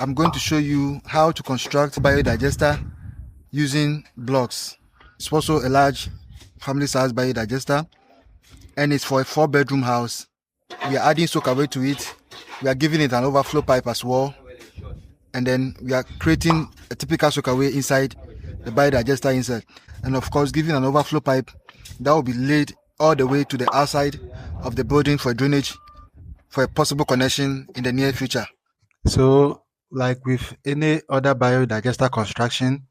I'm going to show you how to construct biodigester using blocks. It's also a large family size biodigester, and it's for a 4-bedroom house. We are adding soakaway to it. We are giving it an overflow pipe as well, and then we are creating a typical soakaway inside the biodigester inside, and of course giving an overflow pipe that will be laid all the way to the outside of the building for drainage for a possible connection in the near future. So, like with any other biodigester construction,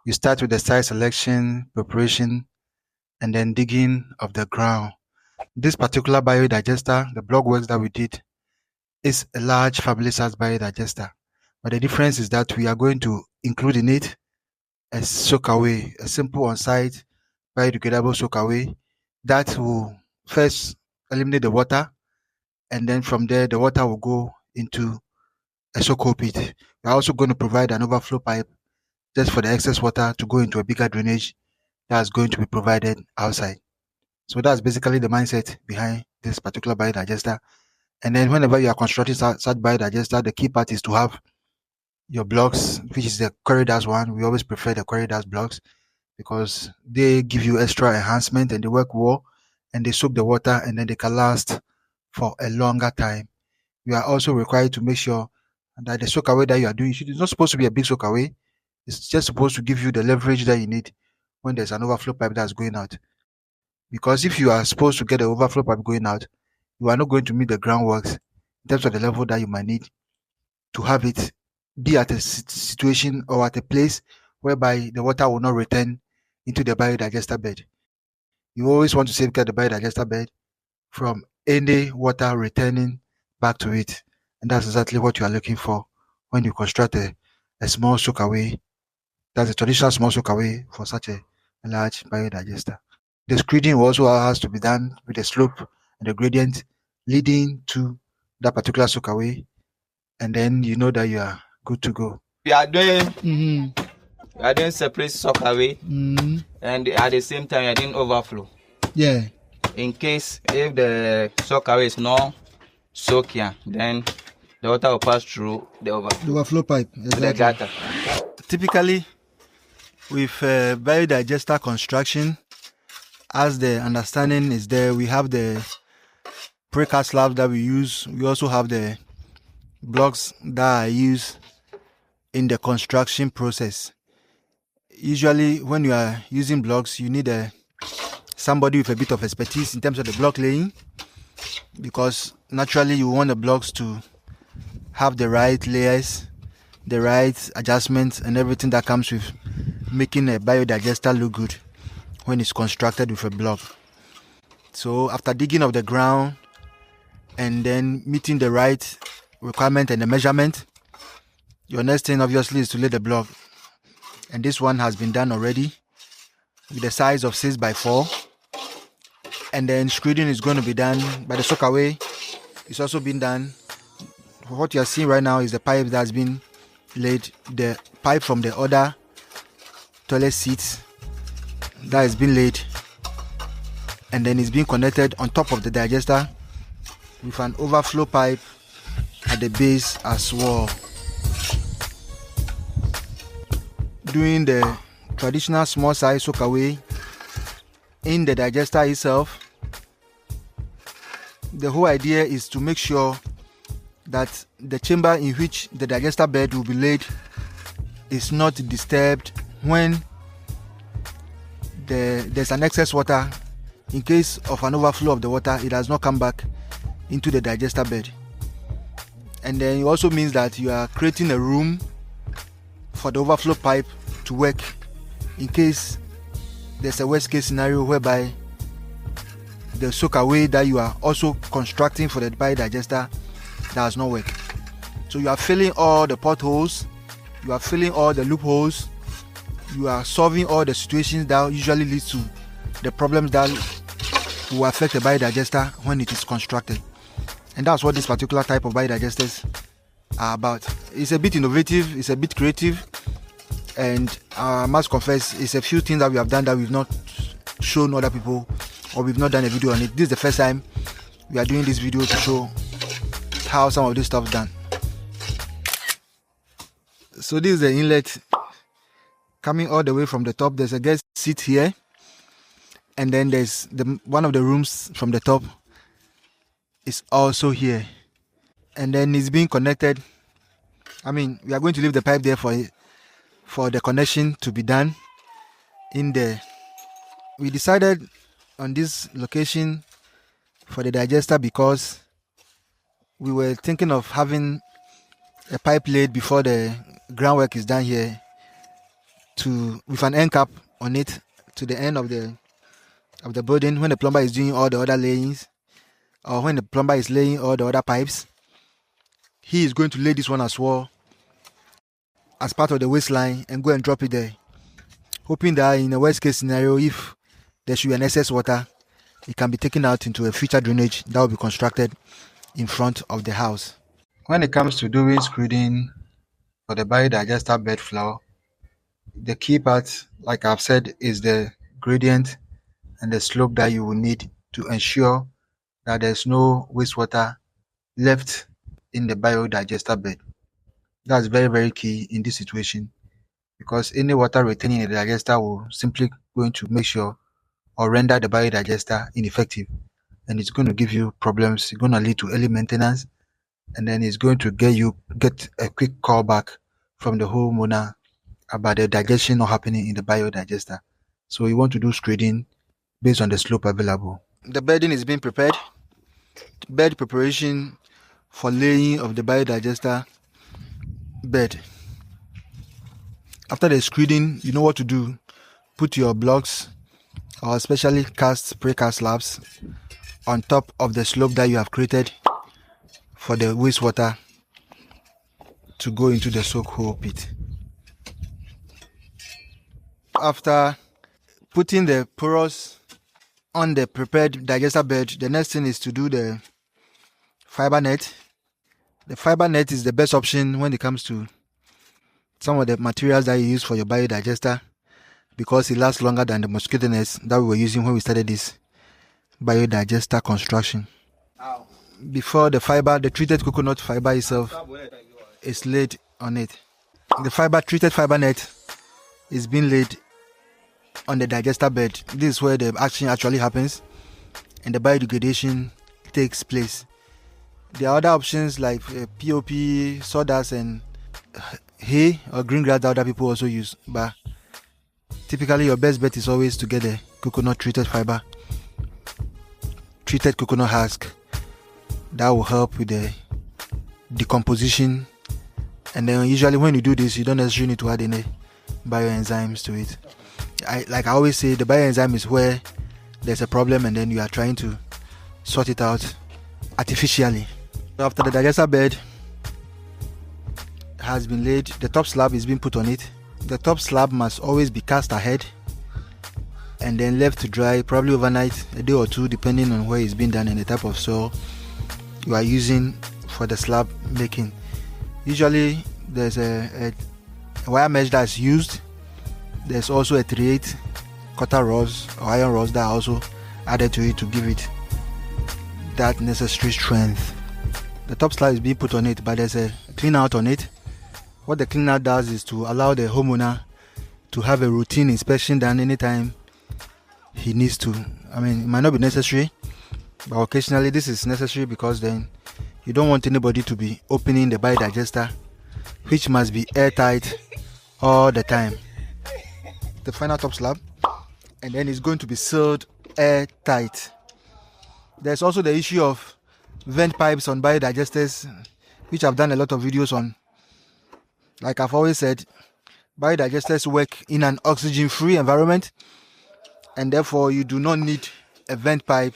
you start with the site selection, preparation, and then digging of the ground. This particular biodigester, the block works that we did, is a large family size biodigester. But the difference is that we are going to include in it a soakaway, a simple on-site biodegradable soakaway that will first eliminate the water, and then from there the water will go into a soak pit. We're also going to provide an overflow pipe just for the excess water to go into a bigger drainage that's going to be provided outside. So that's basically the mindset behind this particular biodigester. And then whenever you are constructing such biodigester, the key part is to have your blocks, which is the corridors one. We always prefer the corridors blocks because they give you extra enhancement and they work well and they soak the water and then they can last for a longer time. You are also required to make sure that the soakaway that you are doing, it's not supposed to be a big soakaway. It's just supposed to give you the leverage that you need when there's an overflow pipe that's going out. Because if you are supposed to get the overflow pipe going out, you are not going to meet the groundworks in terms of the level that you might need to have it be at a situation or at a place whereby the water will not return into the biodigester bed. You always want to safeguard the biodigester bed from any water returning back to it. And that's exactly what you are looking for when you construct a small soakaway. That's a traditional small soakaway for such a large biodigester. The screening also has to be done with the slope and the gradient leading to that particular soakaway, and then you know that you are good to go. We are doing separate soakaway, and at the same time we are doing overflow. Yeah. In case if the soakaway is not soaking, then the water will pass through the overflow pipe. Exactly. The gutter. Typically, with biodigester construction, as the understanding is there, we have the precast slabs that we use. We also have the blocks that are used in the construction process. Usually, when you are using blocks, you need somebody with a bit of expertise in terms of the block laying, because naturally you want the blocks to have the right layers, the right adjustments, and everything that comes with making a biodigester look good when it's constructed with a block. So after digging of the ground and then meeting the right requirement and the measurement, your next thing obviously is to lay the block. And this one has been done already with the size of 6x4. And then screening is going to be done by the soakaway. It's also been done. What you are seeing right now is the pipe that's been laid, the pipe from the other toilet seats that has been laid, and then it's being connected on top of the digester with an overflow pipe at the base as well. Doing the traditional small size soakaway in the digester itself, the whole idea is to make sure that the chamber in which the digester bed will be laid is not disturbed when there's an excess water. In case of an overflow of the water, it does not come back into the digester bed. And then it also means that you are creating a room for the overflow pipe to work in case there's a worst case scenario whereby the soakaway that you are also constructing for the biodigester does not work. So you are filling all the potholes, you are filling all the loopholes, you are solving all the situations that usually lead to the problems that will affect the biodigester when it is constructed. And that's what this particular type of biodigesters are about. It's a bit innovative, it's a bit creative, and I must confess, it's a few things that we have done that we've not shown other people, or we've not done a video on it. This is the first time we are doing this video to show how some of this stuff is done. So this is the inlet coming all the way from the top. There's a guest seat here, and then there's one of the rooms from the top is also here, and then it's being connected. I mean, we are going to leave the pipe there for the connection to be done in there. We decided on this location for the digester because we were thinking of having a pipe laid before the groundwork is done here, with an end cap on it to the end of the building when the plumber is doing all the other layings, or when the plumber is laying all the other pipes. He is going to lay this one as well as part of the waistline and go and drop it there, hoping that in a worst case scenario, if there should be an excess water, it can be taken out into a future drainage that will be constructed in front of the house. When it comes to doing screeding for the biodigester bed floor, the key part, like I've said, is the gradient and the slope that you will need to ensure that there's no wastewater left in the biodigester bed. That's very, very key in this situation, because any water retaining in the digester will simply going to make sure or render the biodigester ineffective, and it's going to give you problems. It's going to lead to early maintenance, and then it's going to get a quick call back from the homeowner about the digestion not happening in the biodigester. So you want to do screeding based on the slope available. The bedding is being prepared. Bed preparation for laying of the biodigester bed. After the screeding, you know what to do. Put your blocks, or especially precast slabs, on top of the slope that you have created for the wastewater to go into the soak hole pit. After putting the porous on the prepared digester bed, the next thing is to do the fiber net. The fiber net is the best option when it comes to some of the materials that you use for your biodigester, because it lasts longer than the mosquito nets that we were using when we started this biodigester construction. Before the fiber, the treated coconut fiber itself is laid on it. The treated fiber net is being laid on the digester bed. This is where the action actually happens and the biodegradation takes place. There are other options like POP, sawdust, and hay or green grass that other people also use, but typically your best bet is always to get a coconut treated fiber, treated coconut husk. That will help with the decomposition, and then usually when you do this, you don't necessarily need to add any bioenzymes to it. Like I always say, the bioenzyme is where there's a problem and then you are trying to sort it out artificially. After the digester bed has been laid, the top slab is being put on it. The top slab must always be cast ahead and then left to dry, probably overnight, a day or two, depending on where it's been done and the type of soil you are using for the slab making. Usually there's a wire mesh that's used. There's also a 3/8 copper rods or iron rods that are also added to it to give it that necessary strength. The top slab is being put on it, but there's a clean out on it. What the clean out does is to allow the homeowner to have a routine inspection done anytime he needs to. I mean, it might not be necessary, but occasionally this is necessary, because then you don't want anybody to be opening the biodigester, which must be airtight all the time. The final top slab, and then it's going to be sealed airtight. There's also the issue of vent pipes on biodigesters, which I've done a lot of videos on. Like I've always said, biodigesters work in an oxygen-free environment, and therefore you do not need a vent pipe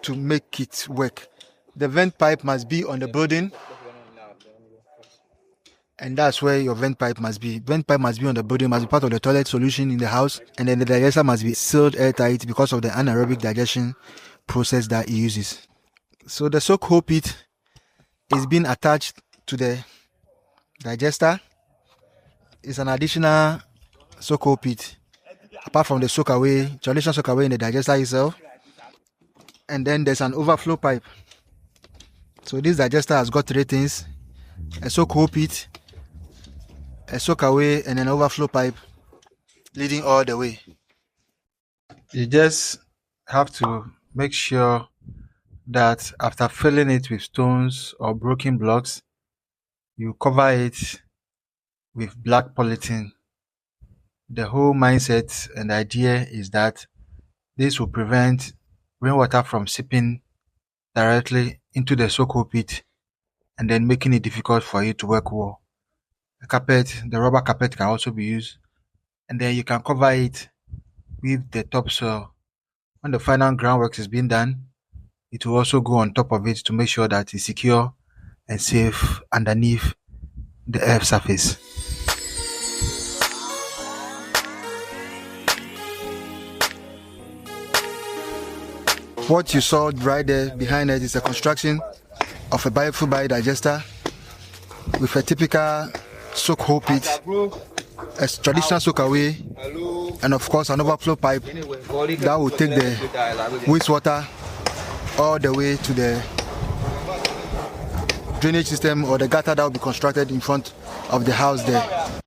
to make it work. The vent pipe must be on the building, and that's where your vent pipe must be. Vent pipe must be on the building, must be part of the toilet solution in the house, and then the digester must be sealed airtight because of the anaerobic digestion process that it uses. So the soak hole pit is being attached to the digester. It's an additional soak hole pit apart from the soakaway, traditional soakaway in the digester itself. And then there's an overflow pipe. So this digester has got three things: a soak hole pit, a soakaway and an overflow pipe leading all the way. You just have to make sure that after filling it with stones or broken blocks, you cover it with black polythene. The whole mindset and idea is that this will prevent rainwater from seeping directly into the soak pit and then making it difficult for you to work well. The rubber carpet can also be used, and then you can cover it with the topsoil. When the final groundwork is being done, it will also go on top of it to make sure that it's secure and safe underneath the earth surface. What you saw right there behind us is a construction of a Biofil biodigester with a typical soak hole pit, a traditional soak away, and of course an overflow pipe that will take the wastewater all the way to the drainage system or the gutter that will be constructed in front of the house there.